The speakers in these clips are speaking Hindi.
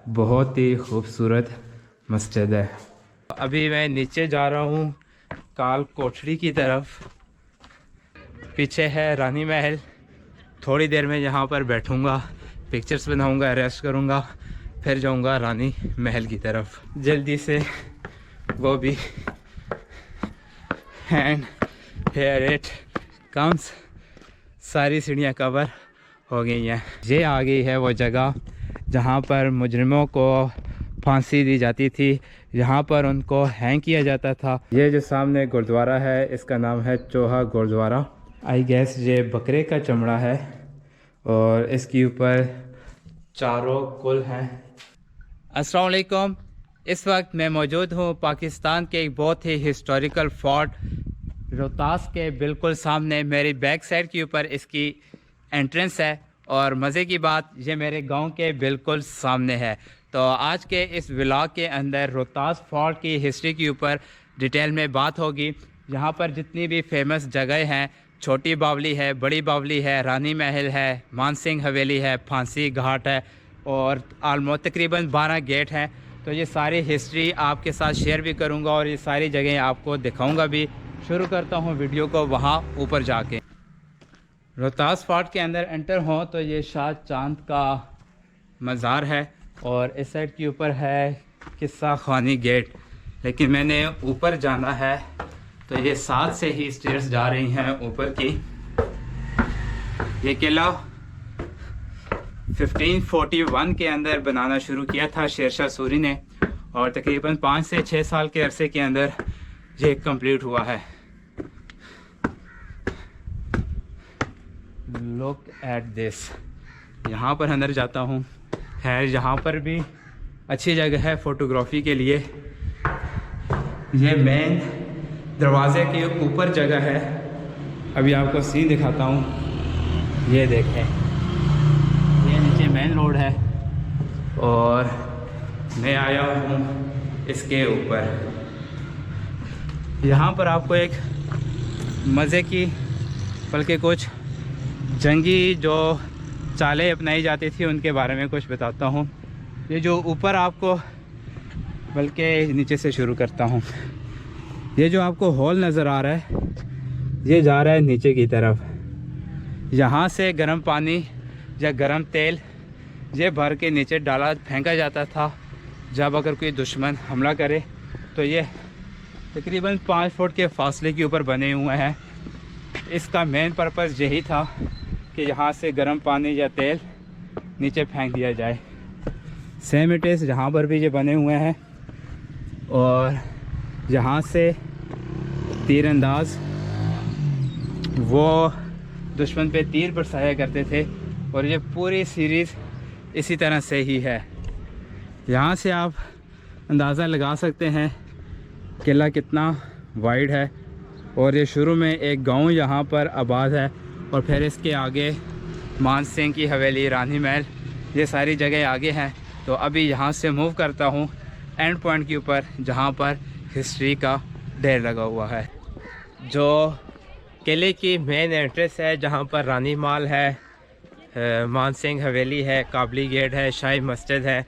बहुत ही खूबसूरत मस्जिद है। अभी मैं नीचे जा रहा हूँ काल कोठरी की तरफ। पीछे है रानी महल। थोड़ी देर में यहाँ पर बैठूँगा, पिक्चर्स बनाऊँगा, रेस्ट करूँगा, फिर जाऊँगा रानी महल की तरफ जल्दी से। वो भी एंड हियर इट कम्स। सारी सीढ़ियाँ कवर हो गई हैं। ये आ गई है वो जगह जहाँ पर मुजरिमों को फांसी दी जाती थी, यहाँ पर उनको हैंग किया जाता था। ये जो सामने गुरुद्वारा है इसका नाम है चोहा गुरुद्वारा। आई गेस ये बकरे का चमड़ा है और इसके ऊपर चारों कुल हैं। अस्सलाम वालेकुम। इस वक्त मैं मौजूद हूँ पाकिस्तान के एक बहुत ही हिस्टोरिकल फोर्ट रोहतास के बिल्कुल सामने। मेरी बैक साइड के ऊपर इसकी एंट्रेंस है और मज़े की बात ये मेरे गांव के बिल्कुल सामने है। तो आज के इस व्लॉग के अंदर रोहतास फोर्ट की हिस्ट्री के ऊपर डिटेल में बात होगी। यहाँ पर जितनी भी फेमस जगह हैं, छोटी बावली है, बड़ी बावली है, रानी महल है, मानसिंह हवेली है, फांसी घाट है और आलमोस्ट तकरीबन 12 गेट हैं। तो ये सारी हिस्ट्री आपके साथ शेयर भी करूँगा और ये सारी जगह आपको दिखाऊँगा भी। शुरू करता हूँ वीडियो को वहाँ ऊपर जाके। रोहतास फोर्ट के अंदर एंटर हो तो ये शाह चांद का मज़ार है और इस साइड के ऊपर है किस्सा खानी गेट। लेकिन मैंने ऊपर जाना है तो ये साथ से ही स्टेयर्स जा रही हैं ऊपर की। ये किला 1541 के अंदर बनाना शुरू किया था शेरशाह सूरी ने और तकरीबन 5 से 6 साल के अरसे के अंदर ये कंप्लीट हुआ है। Look at this. यहाँ पर अंदर जाता हूँ। खैर यहाँ पर भी अच्छी जगह है फ़ोटोग्राफी के लिए। ये मेन दरवाज़े के ऊपर जगह है। अभी आपको सीन दिखाता हूँ। ये देखें, ये नीचे मेन रोड है और मैं आया हूँ इसके ऊपर। यहाँ पर आपको एक मज़े की बल्कि कुछ जंगी जो चालें अपनाई जाती थी उनके बारे में कुछ बताता हूँ। ये जो ऊपर आपको, बल्कि नीचे से शुरू करता हूँ। ये जो आपको हॉल नज़र आ रहा है ये जा रहा है नीचे की तरफ। यहाँ से गर्म पानी या गर्म तेल ये भर के नीचे डाला फेंका जाता था जब अगर कोई दुश्मन हमला करे। तो ये तकरीबन 5 फुट के फासले के ऊपर बने हुए हैं। इसका मेन पर्पज़ यही था कि यहाँ से गर्म पानी या तेल नीचे फेंक दिया जाए। सेम इट इज़ जहाँ पर भी ये बने हुए हैं और यहाँ से तीरंदाज वो दुश्मन पे तीर बरसाया करते थे और ये पूरी सीरीज़ इसी तरह से ही है। यहाँ से आप अंदाज़ा लगा सकते हैं किला कितना वाइड है और ये शुरू में एक गांव यहाँ पर आबाद है और फिर इसके आगे मान सिंह की हवेली, रानी महल, ये सारी जगह आगे हैं। तो अभी यहाँ से मूव करता हूँ एंड पॉइंट के ऊपर जहाँ पर हिस्ट्री का ढेर लगा हुआ है। जो किले की मेन एंट्रेंस है जहाँ पर रानी महल है, मान सिंह हवेली है, काबली गेट है, शाही मस्जिद है,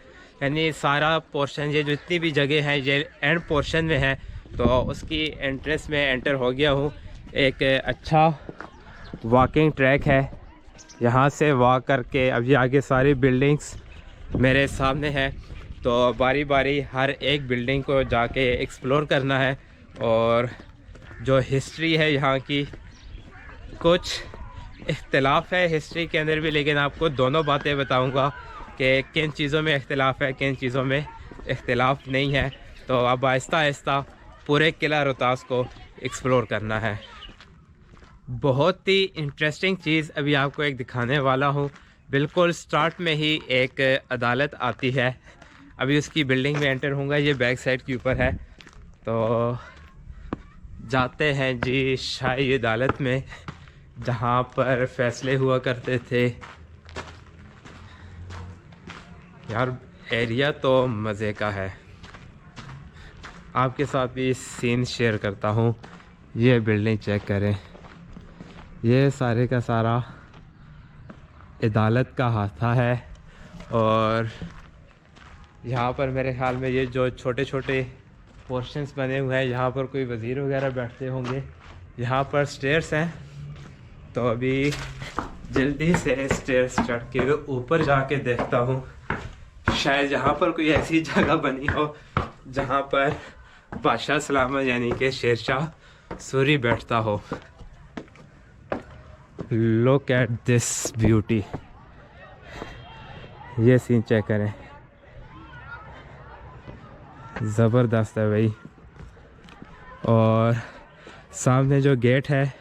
यानी सारा पोर्शन ये जितनी भी जगह है ये एंड पोर्शन में है। तो उसकी एंट्रेंस में एंटर हो गया हूँ। एक अच्छा वॉकिंग ट्रैक है, यहाँ से वॉक करके अभी आगे सारी बिल्डिंग्स मेरे सामने है। तो बारी बारी हर एक बिल्डिंग को जाके एक्सप्लोर करना है और जो हिस्ट्री है यहाँ की, कुछ इख्तिलाफ़ है हिस्ट्री के अंदर भी, लेकिन आपको दोनों बातें बताऊँगा कि किन चीज़ों में इख्तिलाफ़ है, किन चीज़ों में इख्तिलाफ़ नहीं है। तो अब आहिस्ता आहिस्ता पूरे किला रोहतास को एक्सप्लोर करना है। बहुत ही इंटरेस्टिंग चीज़ अभी आपको एक दिखाने वाला हूँ। बिल्कुल स्टार्ट में ही एक अदालत आती है। अभी उसकी बिल्डिंग में एंटर होऊंगा। ये बैक साइड के ऊपर है। तो जाते हैं जी शाही अदालत में जहाँ पर फैसले हुआ करते थे। यार एरिया तो मज़े का है। आपके साथ भी सीन शेयर करता हूँ। ये बिल्डिंग चेक करें, ये सारे का सारा अदालत का हाथा है और यहाँ पर मेरे ख्याल में ये जो छोटे छोटे पोर्शंस बने हुए हैं, यहाँ पर कोई वज़ीर वगैरह बैठते होंगे। यहाँ पर स्टेयर्स हैं, तो अभी जल्दी से स्टेयर्स चढ़ के ऊपर जाके देखता हूँ। शायद यहाँ पर कोई ऐसी जगह बनी हो जहाँ पर बादशाह सलामत यानी कि शेरशाह सूरी बैठता हो। लुक एट दिस ब्यूटी, ये सीन चेक करें, ज़बरदस्त है भाई। और सामने जो गेट है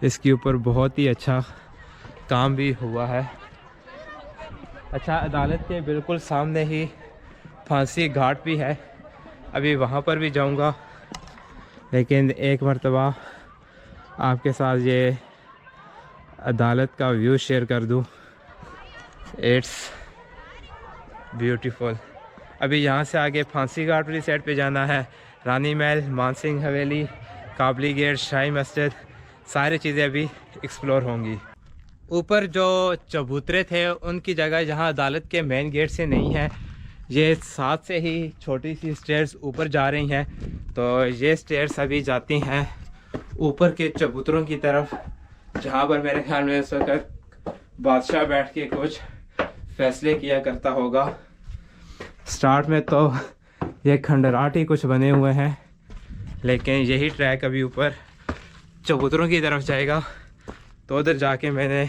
इसके ऊपर बहुत ही अच्छा काम भी हुआ है। अच्छा, अदालत के बिल्कुल सामने ही फांसी घाट भी है, अभी वहाँ पर भी जाऊँगा, लेकिन एक मर्तबा आपके साथ ये अदालत का व्यू शेयर कर दूँ। It's beautiful. अभी यहाँ से आगे फांसी घाट वाली साइड पे जाना है। रानी महल, मानसिंह हवेली, काबली गेट, शाही मस्जिद, सारी चीज़ें अभी एक्सप्लोर होंगी। ऊपर जो चबूतरे थे उनकी जगह जहाँ अदालत के मेन गेट से नहीं है, ये साथ से ही छोटी सी स्टेयर्स ऊपर जा रही हैं। तो ये स्टेयर्स अभी जाती हैं ऊपर के चबूतरों की तरफ, जहाँ पर मेरे ख्याल में उस वक्त बादशाह बैठ के कुछ फैसले किया करता होगा। स्टार्ट में तो ये खंडराट ही कुछ बने हुए हैं, लेकिन यही ट्रैक अभी ऊपर चबूतरों की तरफ जाएगा। तो उधर जाके मैंने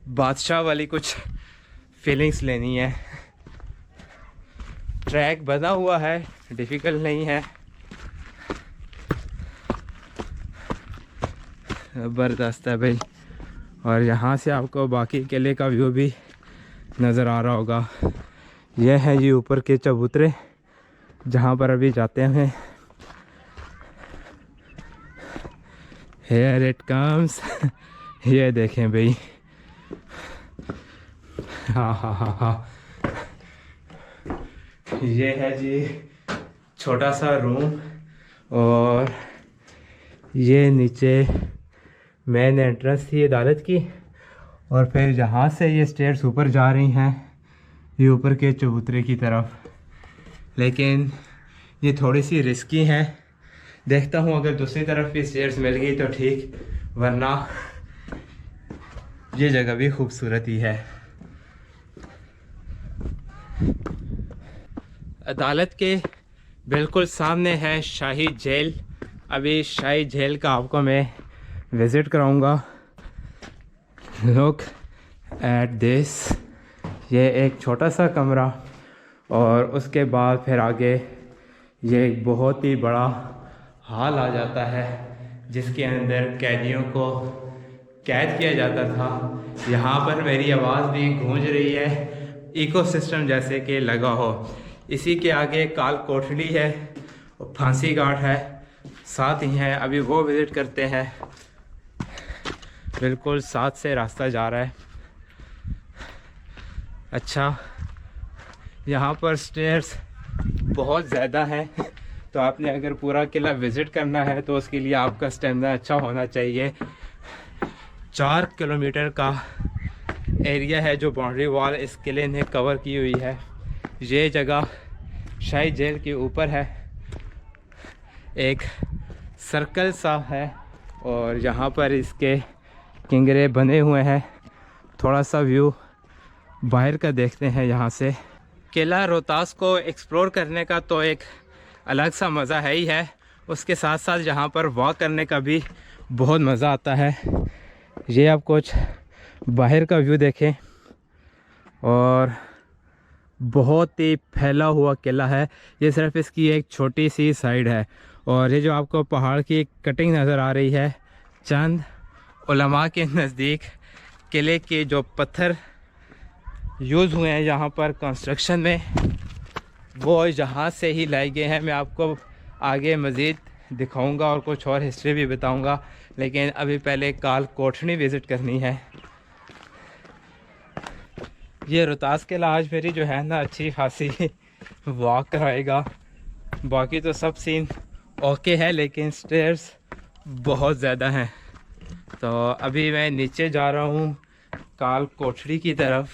बादशाह वाली कुछ फीलिंग्स लेनी है। ट्रैक बना हुआ है, डिफ़िकल्ट नहीं है, ज़बरदस्त है भाई। और यहाँ से आपको बाकी किले का व्यू भी नज़र आ रहा होगा। यह है ये ऊपर के चबूतरे जहाँ पर अभी जाते हैं। Here it comes। ये देखें भाई, हाँ हाँ हाँ हाँ, ये है जी छोटा सा रूम, और ये नीचे मेन एंट्रेंस थी अदालत की। और फिर जहाँ से ये स्टेयर्स ऊपर जा रही हैं ये ऊपर के चबूतरे की तरफ, लेकिन ये थोड़ी सी रिस्की हैं। देखता हूँ अगर दूसरी तरफ भी स्टेयर्स मिल गई तो ठीक, वरना ये जगह भी खूबसूरत ही है। अदालत के बिल्कुल सामने है शाही जेल। अभी शाही जेल का आपको मैं विज़िट कराऊंगा। लुक एट दिस, ये एक छोटा सा कमरा, और उसके बाद फिर आगे ये एक बहुत ही बड़ा हॉल आ जाता है जिसके अंदर कैदियों को कैद किया जाता था। यहाँ पर मेरी आवाज़ भी गूंज रही है, इकोसिस्टम जैसे कि लगा हो। इसी के आगे काल कोठरी है और फांसी घाट है, साथ ही हैं। अभी वो विज़िट करते हैं। बिल्कुल साथ से रास्ता जा रहा है। अच्छा, यहाँ पर स्टेयर्स बहुत ज़्यादा हैं, तो आपने अगर पूरा किला विज़िट करना है तो उसके लिए आपका स्टेमिना अच्छा होना चाहिए। 4 किलोमीटर का एरिया है जो बाउंड्री वॉल इस किले ने कवर की हुई है। ये जगह शाही जेल के ऊपर है, एक सर्कल सा है, और यहाँ पर इसके किंगरे बने हुए हैं। थोड़ा सा व्यू बाहर का देखते हैं यहाँ से। किला रोहतास को एक्सप्लोर करने का तो एक अलग सा मज़ा है ही है, उसके साथ साथ यहाँ पर वॉक करने का भी बहुत मज़ा आता है। ये आप कुछ बाहर का व्यू देखें, और बहुत ही फैला हुआ किला है। ये सिर्फ इसकी एक छोटी सी साइड है, और ये जो आपको पहाड़ की कटिंग नज़र आ रही है, चंद उलमा के नज़दीक किले के जो पत्थर यूज़ हुए हैं यहाँ पर कंस्ट्रक्शन में, वो यहाँ से ही लाए गए हैं। मैं आपको आगे मज़ीद दिखाऊंगा और कुछ और हिस्ट्री भी बताऊंगा, लेकिन अभी पहले काल कोठरी विज़िट करनी है। ये रोहतास किला आज मेरी जो है ना अच्छी खासी वॉक कराएगा। बाकी तो सब सीन ओके है, लेकिन स्टेयर्स बहुत ज़्यादा हैं। तो अभी मैं नीचे जा रहा हूँ काल कोठरी की तरफ,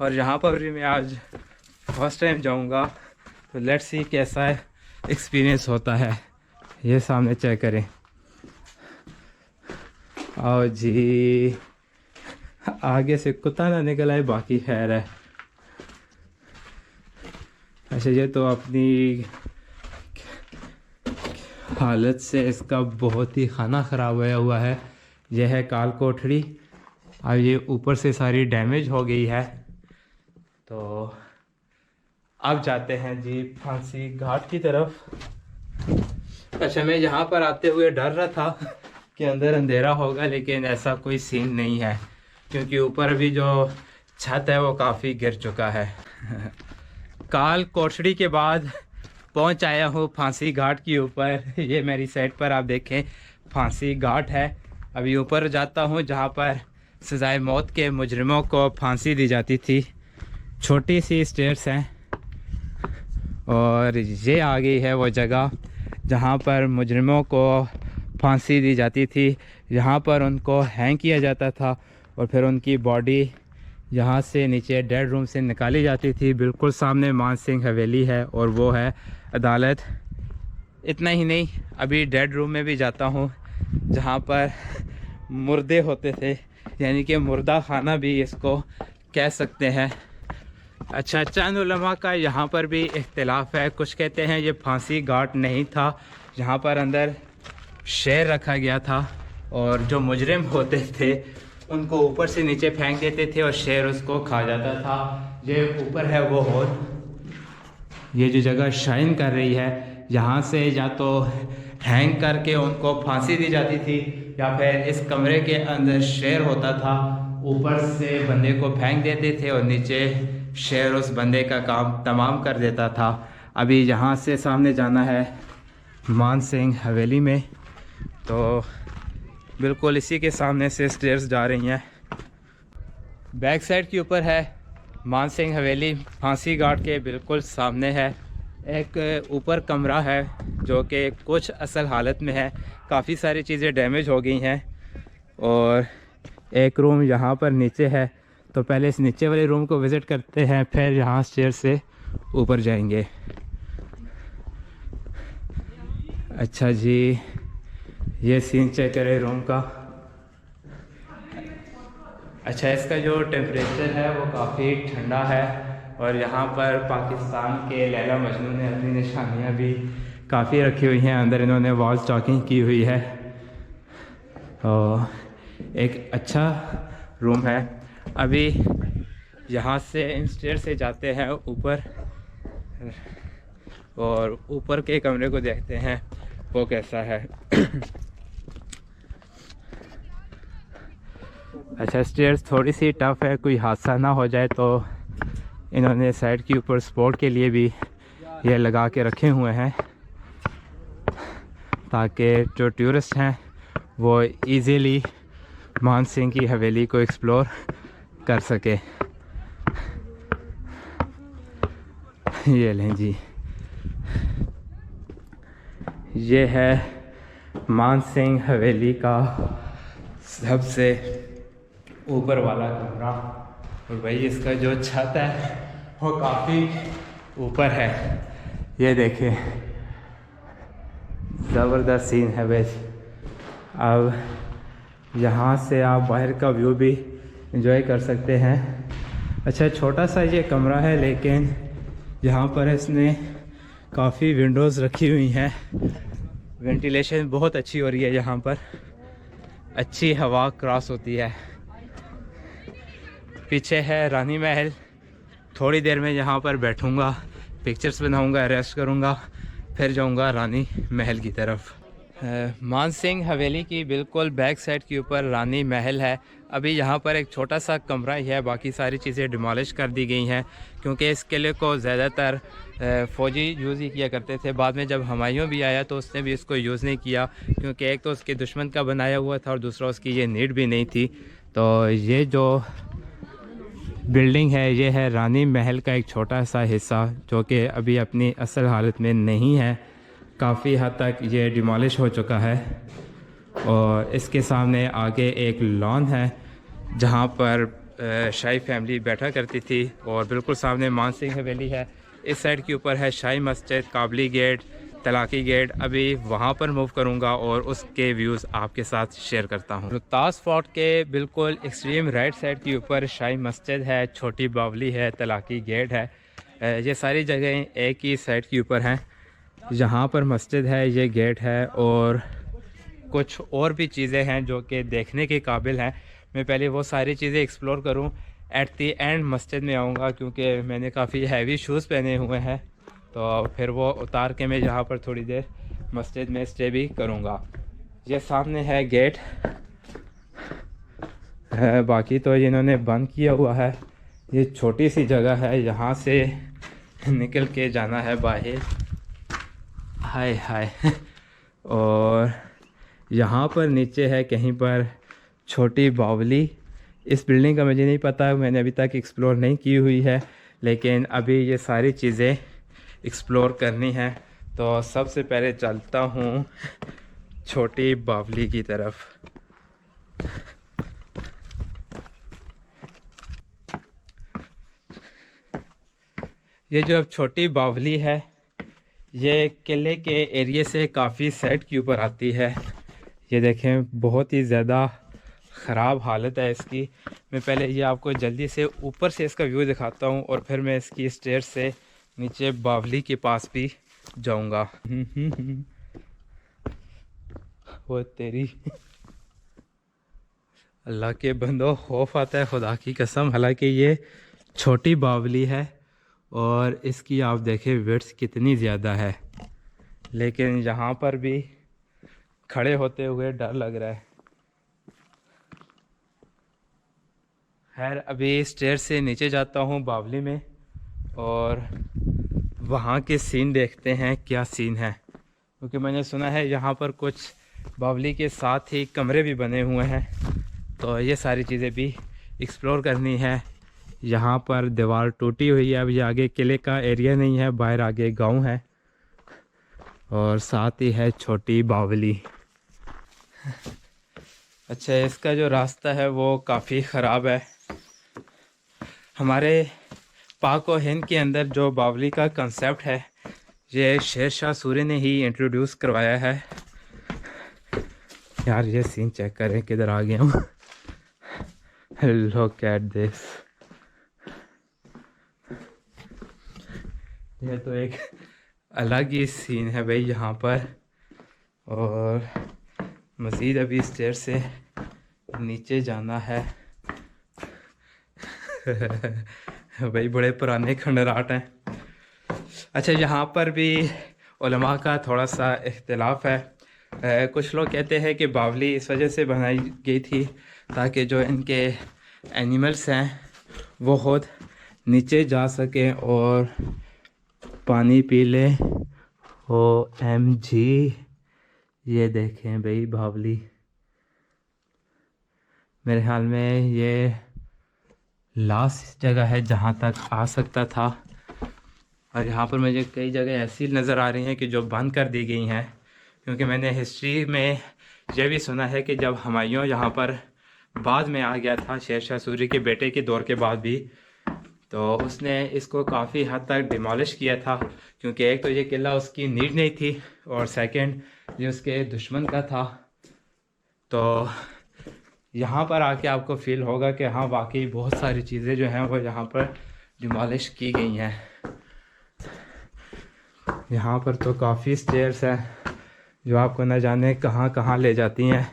और यहाँ पर भी मैं आज फर्स्ट टाइम जाऊँगा, तो लेट्स सी कैसा एक्सपीरियंस होता है। ये सामने चेक करें। आओ जी, आगे से कुत्ता ना निकल आए, बाकी खैर है। अच्छा, ये तो अपनी हालत से इसका बहुत ही खाना ख़राब होया हुआ है। यह है काल कोठड़ी। अब ये ऊपर से सारी डैमेज हो गई है। तो अब जाते हैं जी फांसी घाट की तरफ। अच्छा, मैं यहाँ पर आते हुए डर रहा था कि अंदर अंधेरा होगा, लेकिन ऐसा कोई सीन नहीं है, क्योंकि ऊपर भी जो छत है वो काफ़ी गिर चुका है। काल कोठड़ी के बाद पहुंच आया हूँ फांसी घाट के ऊपर। ये मेरी साइड पर आप देखें फांसी घाट है। अभी ऊपर जाता हूँ जहाँ पर सज़ाए मौत के मुजरिमों को फांसी दी जाती थी। छोटी सी स्टेयर्स हैं और ये आ गई है वो जगह जहाँ पर मुजरिमों को फांसी दी जाती थी। यहाँ पर उनको हैंग किया जाता था और फिर उनकी बॉडी यहाँ से नीचे डेड रूम से निकाली जाती थी। बिल्कुल सामने मान सिंह हवेली है और वो है अदालत। इतना ही नहीं, अभी डेड रूम में भी जाता हूँ जहाँ पर मुर्दे होते थे, यानी कि मुर्दा खाना भी इसको कह सकते हैं। अच्छा, चंद उलमा का यहाँ पर भी इख्तिलाफ है। कुछ कहते हैं ये फांसी घाट नहीं था, यहाँ पर अंदर शेर रखा गया था और जो मुजरिम होते थे उनको ऊपर से नीचे फेंक देते थे और शेर उसको खा जाता था। ये ऊपर है वो हॉल, ये जो जगह शाइन कर रही है, यहाँ से या तो हैंग करके उनको फांसी दी जाती थी या फिर इस कमरे के अंदर शेर होता था, ऊपर से बंदे को फेंक देते थे और नीचे शेर उस बंदे का काम तमाम कर देता था। अभी यहाँ से सामने जाना है मान सिंह हवेली में, तो बिल्कुल इसी के सामने से स्टेयर्स जा रही हैं। बैक साइड के ऊपर है मान सिंह हवेली, फांसी घाट के बिल्कुल सामने है। एक ऊपर कमरा है जो कि कुछ असल हालत में है, काफ़ी सारी चीज़ें डैमेज हो गई हैं। और एक रूम यहाँ पर नीचे है, तो पहले इस नीचे वाले रूम को विज़िट करते हैं, फिर यहाँ स्टेयर से ऊपर जाएंगे। अच्छा जी, ये सीन चेक करें रूम का। अच्छा, इसका जो टेम्परेचर है वो काफ़ी ठंडा है और यहाँ पर पाकिस्तान के लैला मजनू ने अपनी निशानियाँ भी काफ़ी रखी हुई हैं। अंदर इन्होंने वॉल चॉकिंग की हुई है और एक अच्छा रूम है। अभी यहाँ से इन स्टेयर से जाते हैं ऊपर और ऊपर के कमरे को देखते हैं वो कैसा है। अच्छा, स्टेयर्स थोड़ी सी टफ़ है, कोई हादसा ना हो जाए तो इन्होंने साइड के ऊपर सपोर्ट के लिए भी ये लगा के रखे हुए हैं, ताकि जो टूरिस्ट हैं वो इजीली मान सिंह की हवेली को एक्सप्लोर कर सके। ये लें जी, ये है मान सिंह हवेली का सबसे ऊपर वाला कमरा। और भाई इसका जो छत है वो काफ़ी ऊपर है। ये देखें, ज़बरदस्त सीन है भाई। अब यहाँ से आप बाहर का व्यू भी एंजॉय कर सकते हैं। अच्छा, छोटा सा ये कमरा है, लेकिन यहाँ पर इसने काफ़ी विंडोज़ रखी हुई हैं, वेंटिलेशन बहुत अच्छी हो रही है। यहाँ पर अच्छी हवा क्रॉस होती है। पीछे है रानी महल। थोड़ी देर में यहाँ पर बैठूँगा, पिक्चर्स बनाऊँगा, रेस्ट करूँगा, फिर जाऊँगा रानी महल की तरफ। मान सिंह हवेली की बिल्कुल बैक साइड के ऊपर रानी महल है। अभी यहाँ पर एक छोटा सा कमरा ही है, बाकी सारी चीज़ें डिमोलिश कर दी गई हैं, क्योंकि इस किले को ज़्यादातर फ़ौजी यूज़ ही किया करते थे। बाद में जब हुमायूं भी आया तो उसने भी इसको यूज़ नहीं किया, क्योंकि एक तो उसके दुश्मन का बनाया हुआ था और दूसरा उसकी ये नीड भी नहीं थी। तो ये जो बिल्डिंग है ये है रानी महल का एक छोटा सा हिस्सा, जो कि अभी अपनी असल हालत में नहीं है, काफ़ी हद तक ये डिमोलिश हो चुका है। और इसके सामने आगे एक लॉन है जहाँ पर शाही फैमिली बैठा करती थी। और बिल्कुल सामने मान सिंह हवेली है, इस साइड के ऊपर है शाही मस्जिद, काबली गेट, तलाकी गेट। अभी वहाँ पर मूव करूँगा और उसके व्यूज़ आपके साथ शेयर करता हूँ। रोहतास फोर्ट के बिल्कुल एक्सट्रीम राइट साइड के ऊपर शाही मस्जिद है, छोटी बावली है, तलाकी गेट है। ये सारी जगहें एक ही साइड के ऊपर हैं। यहाँ पर मस्जिद है, ये गेट है और कुछ और भी चीज़ें हैं जो कि देखने के काबिल हैं। मैं पहले वो सारी चीज़ें एक्सप्लोर करूँ, एट दी एंड मस्जिद में आऊँगा, क्योंकि मैंने काफ़ी हैवी शूज़ पहने हुए हैं। तो फिर वो उतार के मैं यहाँ पर थोड़ी देर मस्जिद में स्टे भी करूँगा। ये सामने है गेट है, बाकी तो इन्होंने बंद किया हुआ है। ये छोटी सी जगह है, यहाँ से निकल के जाना है बाहर। हाय हाय और यहाँ पर नीचे है कहीं पर छोटी बावली। इस बिल्डिंग का मुझे नहीं पता, मैंने अभी तक एक्सप्लोर नहीं की हुई है, लेकिन अभी ये सारी चीज़ें एक्सप्लोर करनी है। तो सबसे पहले चलता हूँ छोटी बावली की तरफ। ये जो अब छोटी बावली है, ये किले के एरिया से काफ़ी साइड के ऊपर आती है। ये देखें, बहुत ही ज़्यादा ख़राब हालत है इसकी। मैं पहले ये आपको जल्दी से ऊपर से इसका व्यू दिखाता हूँ और फिर मैं इसकी स्टेयर से नीचे बावली के पास भी जाऊँगा। वो तेरी अल्लाह के बंदो, खौफ आता है खुदा की कसम। हालांकि ये छोटी बावली है और इसकी आप देखें विड्थ कितनी ज़्यादा है, लेकिन यहाँ पर भी खड़े होते हुए डर लग रहा है। खैर, अभी स्टेयर से नीचे जाता हूँ बावली में और वहाँ के सीन देखते हैं क्या सीन है, क्योंकि मैंने सुना है यहाँ पर कुछ बावली के साथ ही कमरे भी बने हुए हैं। तो ये सारी चीज़ें भी एक्सप्लोर करनी है। यहाँ पर दीवार टूटी हुई है, अब ये आगे किले का एरिया नहीं है, बाहर आगे गांव है और साथ ही है छोटी बावली। अच्छा, इसका जो रास्ता है वो काफ़ी ख़राब है। हमारे पाक और हिंद के अंदर जो बावली का कंसेप्ट है, ये शेर शाह सूरी ने ही इंट्रोड्यूस करवाया है। यार ये सीन चेक करें, किधर आ गया हूँ। Look at this. ये तो एक अलग ही सीन है भाई यहाँ पर। और मज़ीद अभी स्टेयर से नीचे जाना है। भाई बड़े पुराने खंडराट हैं। अच्छा, यहाँ पर भी उलमा का थोड़ा सा इख्तिलाफ है। कुछ लोग कहते हैं कि बावली इस वजह से बनाई गई थी ताकि जो इनके एनिमल्स हैं वो खुद नीचे जा सकें और पानी पी लें। OMG, ये देखें भाई बावली। मेरे ख्याल में ये लास्ट जगह है जहाँ तक आ सकता था। और यहाँ पर मुझे कई जगह ऐसी नज़र आ रही हैं कि जो बंद कर दी गई हैं, क्योंकि मैंने हिस्ट्री में यह भी सुना है कि जब हुमायूं यहाँ पर बाद में आ गया था, शेर शाह सूरी के बेटे के दौर के बाद भी, तो उसने इसको काफ़ी हद तक डिमोलिश किया था। क्योंकि एक तो ये किला उसकी नीड नहीं थी और सेकंड ये उसके दुश्मन का था। तो यहाँ पर आके आपको फील होगा कि हाँ वाकई बहुत सारी चीज़ें जो हैं वो यहाँ पर डिमोलिश की गई हैं। यहाँ पर तो काफ़ी स्टेयर्स हैं जो आपको न जाने कहाँ कहाँ ले जाती हैं।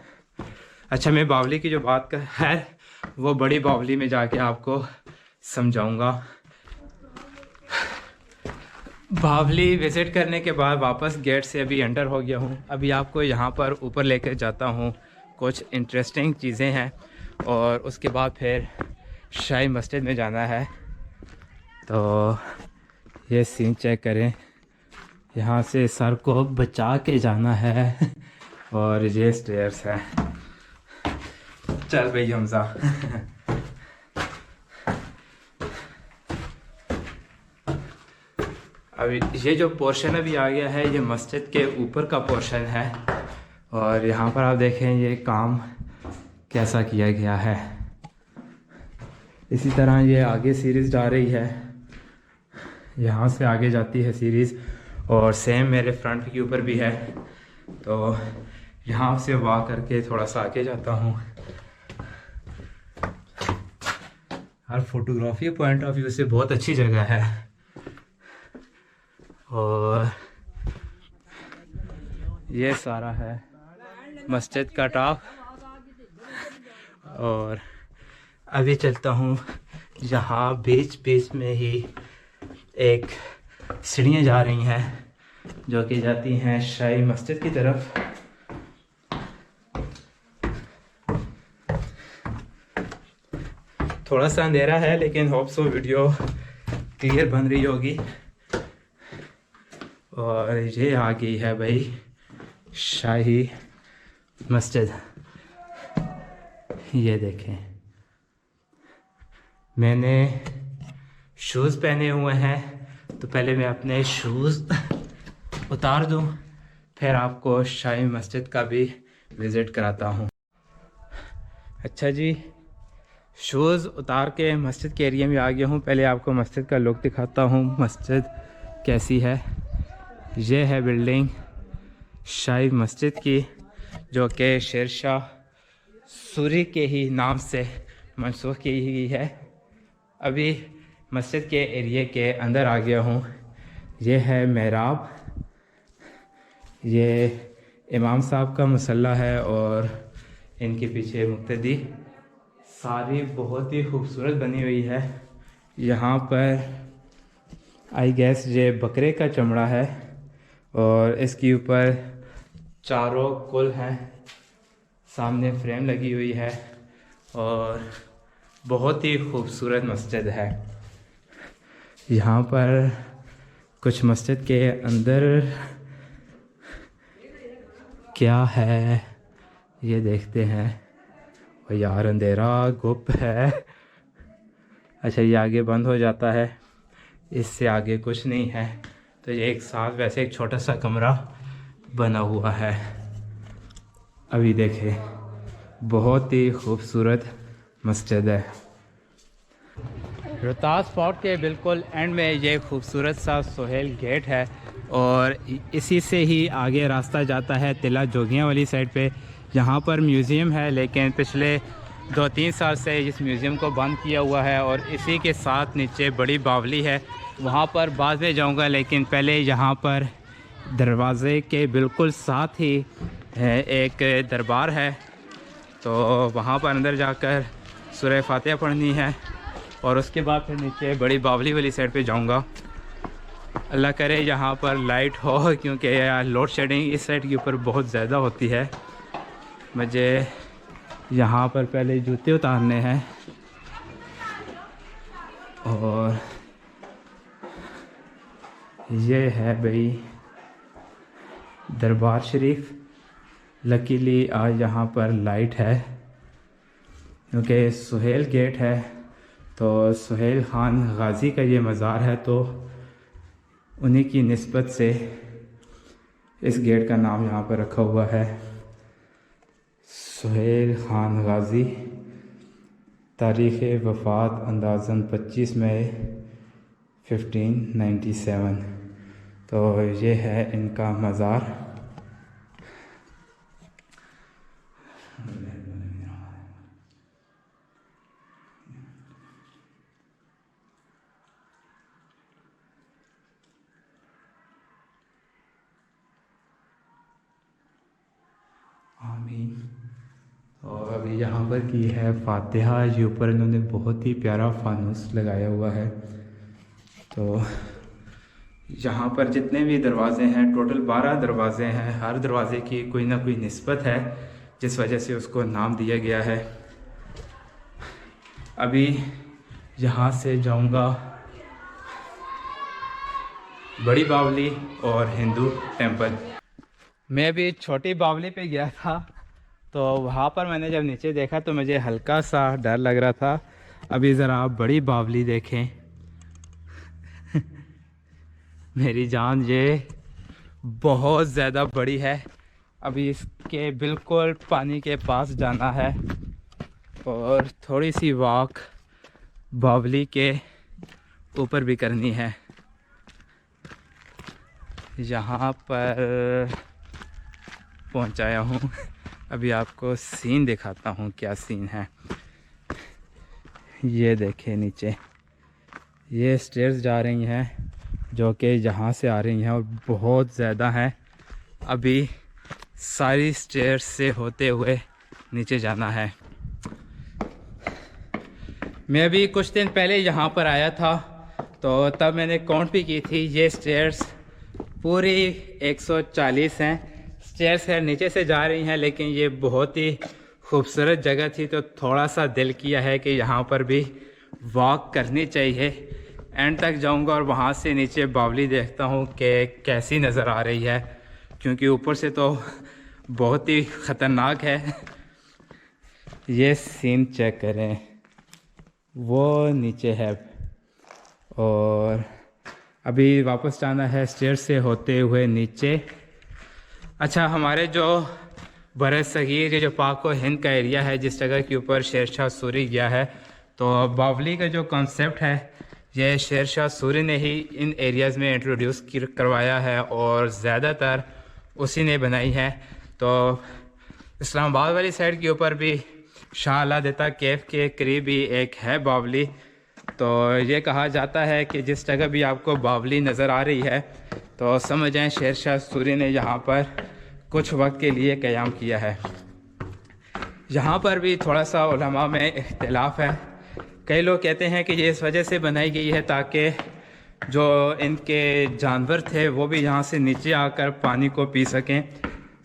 अच्छा, मैं बावली की जो बात कर है वो बड़ी बावली में जाके आपको समझाऊंगा। बावली विज़िट करने के बाद वापस गेट से अभी एंटर हो गया हूँ। अभी आपको यहाँ पर ऊपर लेकर जाता हूँ, कुछ इंटरेस्टिंग चीज़ें हैं और उसके बाद फिर शाही मस्जिद में जाना है। तो ये सीन चेक करें, यहाँ से सर को बचा के जाना है और ये स्टेयर्स है। चल भाई हमजा। अभी ये जो पोर्शन अभी आ गया है, ये मस्जिद के ऊपर का पोर्शन है और यहाँ पर आप देखें ये काम कैसा किया गया है। इसी तरह ये आगे सीरीज़ जा रही है, यहाँ से आगे जाती है सीरीज़, और सेम मेरे फ्रंट के ऊपर भी है। तो यहाँ से वॉक करके थोड़ा सा आगे जाता हूँ। हर फोटोग्राफी पॉइंट ऑफ व्यू से बहुत अच्छी जगह है। और ये सारा है मस्जिद का टॉप। और अभी चलता हूँ, यहाँ बीच बीच में ही एक सीढ़ियाँ जा रही हैं जो कि जाती हैं शाही मस्जिद की तरफ। थोड़ा सा अंधेरा है लेकिन होप सो वीडियो क्लियर बन रही होगी। और ये आ गई है भाई शाही मस्जिद। ये देखें, मैंने शूज़ पहने हुए हैं, तो पहले मैं अपने शूज़ उतार दूं, फिर आपको शाही मस्जिद का भी विज़िट कराता हूं। अच्छा जी, शूज़ उतार के मस्जिद के एरिया में आ गया हूं। पहले आपको मस्जिद का लुक दिखाता हूं, मस्जिद कैसी है। ये है बिल्डिंग शाही मस्जिद की, जो कि शेरशाह सूरी के ही नाम से मंसूख की गई है। अभी मस्जिद के एरिया के अंदर आ गया हूँ। ये है मेहराब, ये इमाम साहब का मुसल्ला है और इनके पीछे मुक्तदी। सारी बहुत ही खूबसूरत बनी हुई है। यहाँ पर आई गेस ये बकरे का चमड़ा है और इसके ऊपर चारों कुल हैं। सामने फ्रेम लगी हुई है और बहुत ही खूबसूरत मस्जिद है। यहाँ पर कुछ मस्जिद के अंदर क्या है ये देखते हैं। और यार अंधेरा गुप है। अच्छा, ये आगे बंद हो जाता है, इससे आगे कुछ नहीं है। तो ये एक साथ वैसे एक छोटा सा कमरा बना हुआ है। अभी देखें, बहुत ही खूबसूरत मस्जिद है। रोहतास फोर्ट के बिल्कुल एंड में ये खूबसूरत सा सोहेल गेट है और इसी से ही आगे रास्ता जाता है तिला जोगियां वाली साइड पे। यहाँ पर म्यूज़ियम है, लेकिन पिछले 2-3 साल से इस म्यूज़ियम को बंद किया हुआ है। और इसी के साथ नीचे बड़ी बावली है, वहाँ पर बाद में जाऊँगा, लेकिन पहले यहाँ पर दरवाज़े के बिल्कुल साथ ही एक दरबार है, तो वहाँ पर अंदर जाकर सूरह फातिहा पढ़नी है और उसके बाद फिर नीचे बड़ी बावली वाली साइड पे जाऊँगा। अल्लाह करे यहाँ पर लाइट हो, क्योंकि लोड शेडिंग इस साइड के ऊपर बहुत ज़्यादा होती है। मुझे यहाँ पर पहले जूते उतारने हैं और ये है भाई दरबार शरीफ। लकीली आज यहाँ पर लाइट है, क्योंकि सुहेल गेट है, तो सुहेल ख़ान गाज़ी का ये मज़ार है, तो उन्हीं की निस्बत से इस गेट का नाम यहाँ पर रखा हुआ है सुहेल ख़ान गाज़ी। तारीख़ वफ़ात अंदाज़न 25 मई 1597। तो ये है इनका मज़ार। आमीन। और अभी यहाँ पर की है फातिहा। ये ऊपर इन्होंने बहुत ही प्यारा फानूस लगाया हुआ है। तो यहाँ पर जितने भी दरवाज़े हैं, टोटल 12 दरवाज़े हैं। हर दरवाज़े की कोई ना कोई निस्बत है, जिस वजह से उसको नाम दिया गया है। अभी यहाँ से जाऊँगा बड़ी बावली और हिंदू टेंपल। मैं अभी छोटी बावली पे गया था, तो वहाँ पर मैंने जब नीचे देखा तो मुझे हल्का सा डर लग रहा था। अभी ज़रा आप बड़ी बावली देखें। मेरी जान, ये बहुत ज़्यादा बड़ी है। अभी इसके बिल्कुल पानी के पास जाना है और थोड़ी सी वॉक बावली के ऊपर भी करनी है। यहाँ पर पहुँचाया हूँ, अभी आपको सीन दिखाता हूँ क्या सीन है। ये देखें नीचे ये स्टेयर्स जा रही हैं जो कि यहाँ से आ रही हैं और बहुत ज़्यादा हैं। अभी सारी स्टेयर्स से होते हुए नीचे जाना है। मैं अभी कुछ दिन पहले यहाँ पर आया था तो तब मैंने काउंट भी की थी। ये स्टेयर्स पूरी 140 हैं स्टेयर्स है, नीचे से जा रही हैं, लेकिन ये बहुत ही खूबसूरत जगह थी तो थोड़ा सा दिल किया है कि यहाँ पर भी वॉक करनी चाहिए। एंड तक जाऊँगा और वहाँ से नीचे बावली देखता हूँ कि कैसी नज़र आ रही है, क्योंकि ऊपर से तो बहुत ही ख़तरनाक है। ये सीन चेक करें, वो नीचे है और अभी वापस जाना है स्टेयर से होते हुए नीचे। अच्छा, हमारे जो बरसगीर ये जो पाक व हिंद का एरिया है, जिस जगह के ऊपर शेर शाह सूरी गया है, तो बावली का जो कॉन्सेप्ट है ये शेर शाह सूरी ने ही इन एरियाज़ में इंट्रोड्यूस करवाया है और ज़्यादातर उसी ने बनाई है। तो इस्लामाबाद वाली साइड के ऊपर भी शाह अलादीता केफ के करीब ही एक है बावली। तो ये कहा जाता है कि जिस जगह भी आपको बावली नज़र आ रही है तो समझ जाएं शेर शाह सूरी ने यहाँ पर कुछ वक्त के लिए क़याम किया है। यहाँ पर भी थोड़ा सा उलमा में इख्तिलाफ है। कई लोग कहते हैं कि ये इस वजह से बनाई गई है ताकि जो इनके जानवर थे वो भी यहाँ से नीचे आकर पानी को पी सकें,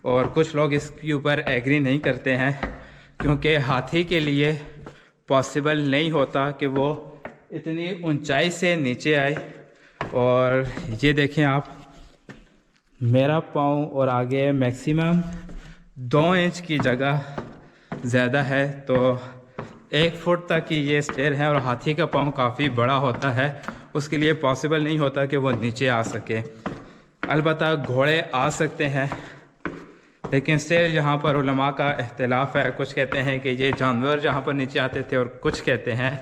और कुछ लोग इसके ऊपर एग्री नहीं करते हैं क्योंकि हाथी के लिए पॉसिबल नहीं होता कि वो इतनी ऊंचाई से नीचे आए। और ये देखें आप, मेरा पाँव और आगे मैक्सिमम 2 इंच की जगह ज़्यादा है, तो 1 फुट तक की ये स्टेयर है और हाथी का पाँव काफ़ी बड़ा होता है, उसके लिए पॉसिबल नहीं होता कि वो नीचे आ सके। अलबत्ता घोड़े आ सकते हैं, लेकिन स्टेयर यहाँ पर उलमा का इख्तिलाफ है। कुछ कहते हैं कि ये जानवर जहाँ पर नीचे आते थे और कुछ कहते हैं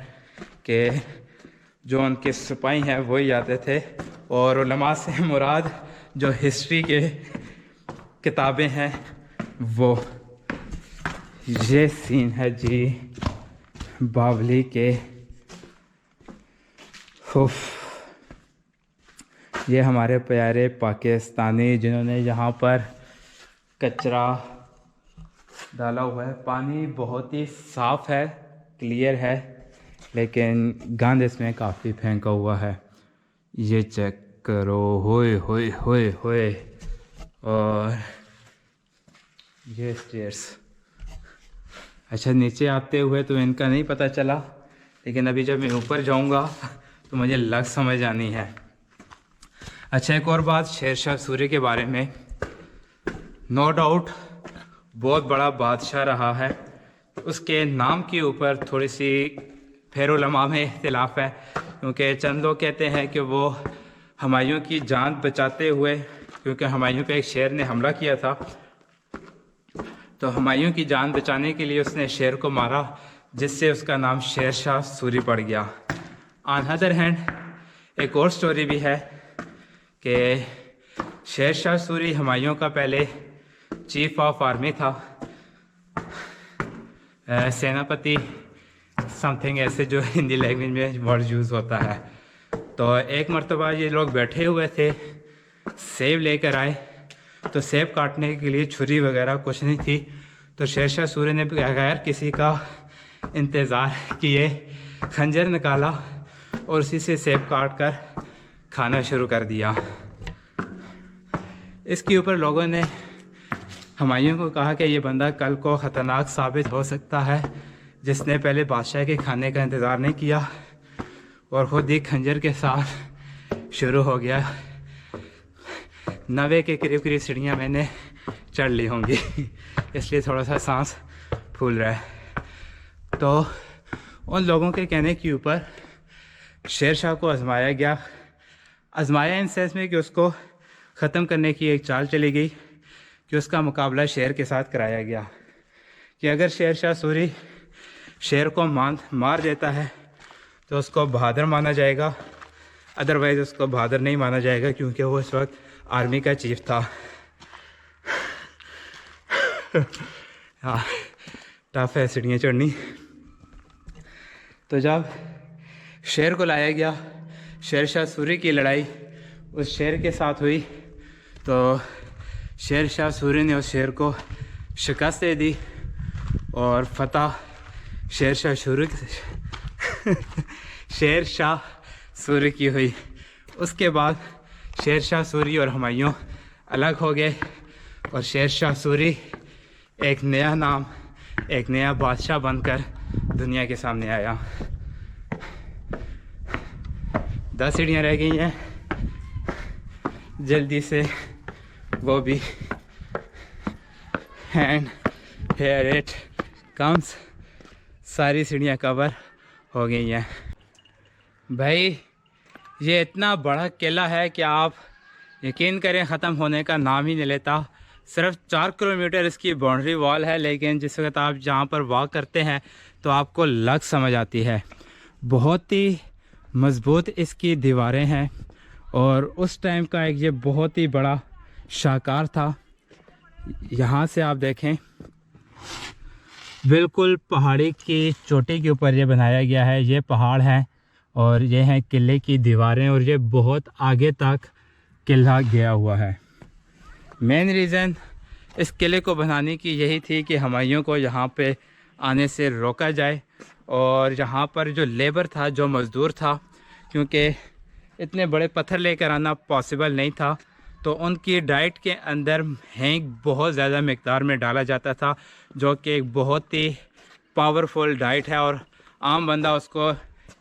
कि जो उनके सिपाही हैं वही आते थे। और उलमा से मुराद जो हिस्ट्री के किताबें हैं वो। ये सीन है जी बावली के। ये हमारे प्यारे पाकिस्तानी जिन्होंने यहाँ पर कचरा डाला हुआ है। पानी बहुत ही साफ़ है, क्लियर है, लेकिन गंद इसमें काफ़ी फेंका हुआ है। ये चेक करो, होए होए होए होए। और ये स्टेयर्स, अच्छा नीचे आते हुए तो इनका नहीं पता चला, लेकिन अभी जब मैं ऊपर जाऊंगा तो मुझे लग समझ आनी है। अच्छा, एक और बात शेर शाह सूरी के बारे में, नो डाउट बहुत बड़ा बादशाह रहा है। उसके नाम के ऊपर थोड़ी सी फेर उलमा में इख्तिलाफ है, क्योंकि चंद लोग कहते हैं कि वो हुमायूं की जान बचाते हुए, क्योंकि हुमायूं पे एक शेर ने हमला किया था, तो हुमायूं की जान बचाने के लिए उसने शेर को मारा, जिससे उसका नाम शेर शाह सूरी पड़ गया। ऑन अदर हैंड एक और स्टोरी भी है कि शेर शाह सूरी हुमायूं का पहले चीफ ऑफ आर्मी था, सेनापति समथिंग ऐसे जो हिंदी लैंग्वेज में वर्ड यूज़ होता है। तो एक मरतबा ये लोग बैठे हुए थे, सेब लेकर आए, तो सेब काटने के लिए छुरी वगैरह कुछ नहीं थी, तो शेर शाह सूरी ने बगैर किसी का इंतज़ार किए खंजर निकाला और उसी से सेब काट कर खाना शुरू कर दिया। इसके ऊपर लोगों ने हुमायूं को कहा कि ये बंदा कल को ख़तरनाक साबित हो सकता है, जिसने पहले बादशाह के खाने का इंतज़ार नहीं किया और ख़ुद ही खंजर के साथ शुरू हो गया। 90 के करीब सीढ़ियाँ मैंने चढ़ ली होंगी, इसलिए थोड़ा सा सांस फूल रहा है। तो उन लोगों के कहने के ऊपर शेर शाह को आजमाया गया। आजमाया इन सेंस में कि उसको ख़त्म करने की एक चाल चली गई कि उसका मुकाबला शेर के साथ कराया गया कि अगर शेर शाह सूरी शेर को मार देता है तो उसको बहादुर माना जाएगा, अदरवाइज़ उसको बहादुर नहीं माना जाएगा क्योंकि वो इस वक्त आर्मी का चीफ था। हाँ, टफ है सीढ़ियाँ चढ़नी। तो जब शेर को लाया गया, शेर शाह सूरी की लड़ाई उस शेर के साथ हुई, तो शेर शाह सूरी ने उस शेर को शिकस्त दे दी और फतह शेर शाह सूरी की हुई। उसके बाद शेर शाह सूरी और हुमायूं अलग हो गए और शेर शाह सूरी एक नया नाम, एक नया बादशाह बनकर दुनिया के सामने आया। 10 सीढ़ियाँ रह गई हैं, जल्दी से वो भी एंड हियर इट कम्स, सारी सीढ़ियाँ कवर हो गई हैं। भाई ये इतना बड़ा किला है कि आप यकीन करें ख़त्म होने का नाम ही नहीं लेता। सिर्फ 4 किलोमीटर इसकी बाउंड्री वॉल है, लेकिन जिस वक्त आप जहाँ पर वॉक करते हैं तो आपको लग समझ आती है। बहुत ही मज़बूत इसकी दीवारें हैं और उस टाइम का एक ये बहुत ही बड़ा शाहकार था। यहाँ से आप देखें, बिल्कुल पहाड़ी की चोटी के ऊपर ये बनाया गया है। ये पहाड़ है और ये हैं किले की दीवारें और ये बहुत आगे तक किला गया हुआ है। मेन रीज़न इस किले को बनाने की यही थी कि हुमायूं को यहाँ पे आने से रोका जाए और यहाँ पर जो लेबर था, जो मज़दूर था, क्योंकि इतने बड़े पत्थर लेकर आना पॉसिबल नहीं था, तो उनकी डाइट के अंदर हैंग बहुत ज़्यादा मिक़दार में डाला जाता था, जो कि एक बहुत ही पावरफुल डाइट है और आम बंदा उसको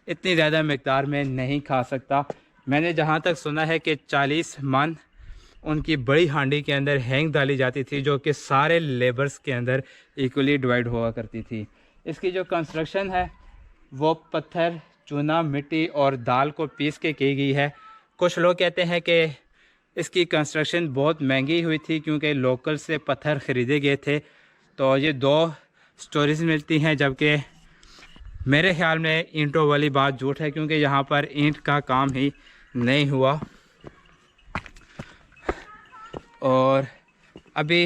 इतनी ज़्यादा मिक़दार में नहीं खा सकता। मैंने जहाँ तक सुना है कि 40 मन उनकी बड़ी हांडी के अंदर हैंग डाली जाती थी, जो कि सारे लेबर्स के अंदर इक्वली डिवाइड हुआ करती थी। इसकी जो कंस्ट्रक्शन है वो पत्थर, चूना, मिट्टी और दाल को पीस के की गई है। कुछ लोग कहते हैं कि इसकी कंस्ट्रक्शन बहुत महंगी हुई थी क्योंकि लोकल से पत्थर ख़रीदे गए थे। तो ये 2 स्टोरीज़ मिलती हैं, जबकि मेरे ख़्याल में ईंटों वाली बात झूठ है क्योंकि यहाँ पर ईंट का काम ही नहीं हुआ। और अभी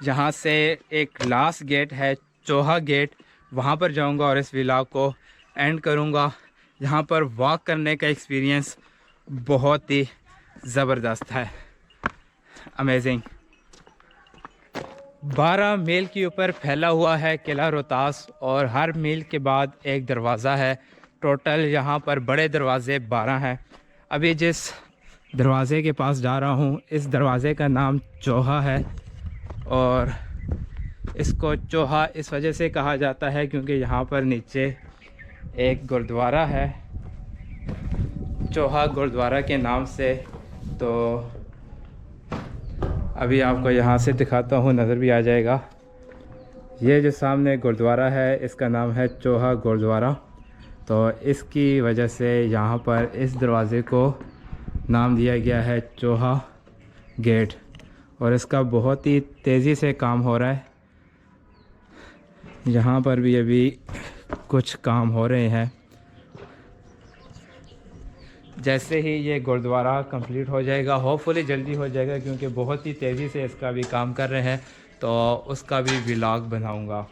यहाँ से एक लास्ट गेट है, चोहा गेट, वहाँ पर जाऊँगा और इस व्लॉग को एंड करूँगा। यहाँ पर वॉक करने का एक्सपीरियंस बहुत ही ज़बरदस्त है, अमेजिंग। 12 मील के ऊपर फैला हुआ है किला रोहतास और हर मील के बाद एक दरवाज़ा है। टोटल यहाँ पर बड़े दरवाज़े 12 हैं। अभी जिस दरवाज़े के पास जा रहा हूँ, इस दरवाज़े का नाम चोहा है और इसको चोहा इस वजह से कहा जाता है क्योंकि यहाँ पर नीचे एक गुरुद्वारा है, चोहा गुरुद्वारा के नाम से। तो अभी आपको यहाँ से दिखाता हूँ, नज़र भी आ जाएगा। ये जो सामने गुरुद्वारा है इसका नाम है चोहा गुरुद्वारा। तो इसकी वजह से यहाँ पर इस दरवाज़े को नाम दिया गया है चोहा गेट और इसका बहुत ही तेज़ी से काम हो रहा है। यहाँ पर भी अभी कुछ काम हो रहे हैं। जैसे ही ये गुरुद्वारा कंप्लीट हो जाएगा, होपफुली जल्दी हो जाएगा क्योंकि बहुत ही तेज़ी से इसका भी काम कर रहे हैं, तो उसका भी व्लॉग बनाऊंगा।